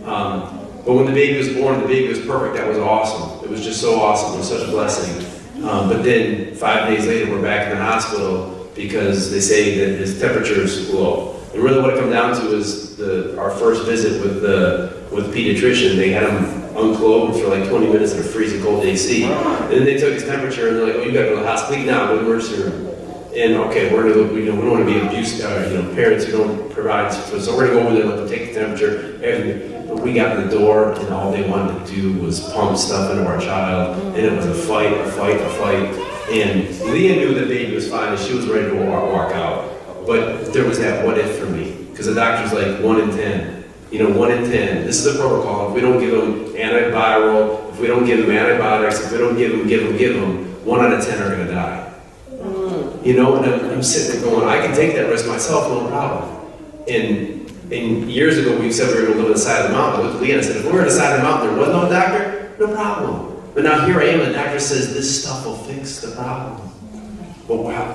But when the baby was born, the baby was perfect. That was awesome. It was just so awesome. It was such a blessing. But then 5 days later, we're back in the hospital because they say that his temperature is low. And really what it comes down to is our first visit with the pediatrician. They had him unclothed for like 20 minutes in a freezing cold AC. And then they took his temperature and they're like, oh, you gotta go to the hospital now, go to the emergency room. And okay, we're gonna, we don't want to be abused, parents who don't provide, so we're gonna go over there and let them take the temperature, everything. But we got in the door and all they wanted to do was pump stuff into our child, and it was a fight. And Leah knew that baby was fine and she was ready to walk out. But there was that what if for me, because the doctor's like 1 in 10. 1 in 10. This is the protocol. If we don't give them antiviral, if we don't give them antibiotics, if we don't give them, 1 out of 10 are gonna die. And I'm sitting there going, I can take that risk myself, no problem. And years ago, we said we were going to live on the side of the mountain. I looked at Leah and I said, if we were on the side of the mountain, there was no doctor, no problem. But now here I am, and the doctor says, this stuff will fix the problem. But wow,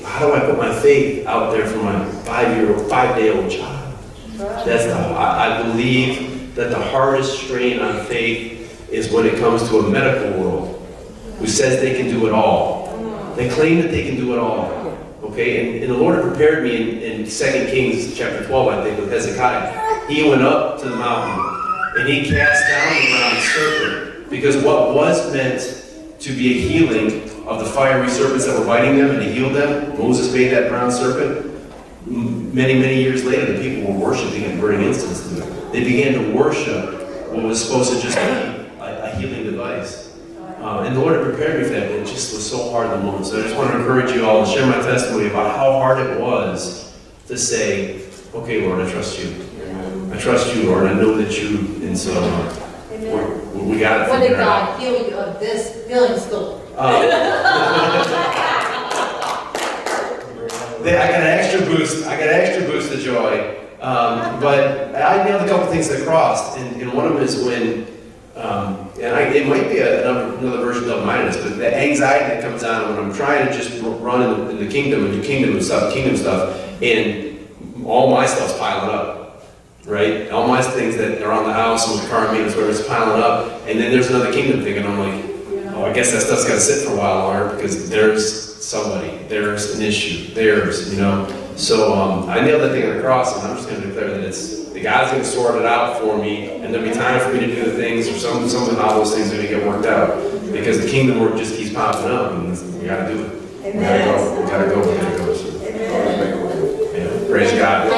how do I put my faith out there for my 5-day-old child? I believe that the hardest strain on faith is when it comes to a medical world who says they can do it all. They claim that they can do it all. Okay, and the Lord had prepared me in 2 Kings chapter 12, I think, with Hezekiah. He went up to the mountain and he cast down the bronze serpent, because what was meant to be a healing of the fiery serpents that were biting them and to heal them, Moses made that bronze serpent. Many years later, the people were worshiping and burning incense to it. They began to worship what was supposed to just be a healing device. And the Lord had prepared me for that, but it just was so hard in the moment. So I just want to encourage you all to share my testimony about how hard it was to say, okay, Lord, I trust you. I trust you, Lord. I know that you, and so we got it. When did God heal you of this healing school? I got an extra boost of joy. But I nailed a couple things that crossed, and one of them is when, it might be another version of mindedness, but the anxiety that comes on when I'm trying to just run in the kingdom and do kingdom stuff, and all my stuff's piling up, right? All my things that are on the house and with car maintenance, whatever, is piling up, and then there's another kingdom thing, and I'm like, oh, I guess that stuff's got to sit for a while longer because there's somebody, there's an issue, So I nailed that thing on the cross, and I'm just going to declare that God's going to sort it out for me, and there'll be time for me to do the things, or some of how those things are going to get worked out, because the kingdom work just keeps popping up, and we got to do it. We got to go. So. Yeah, praise God.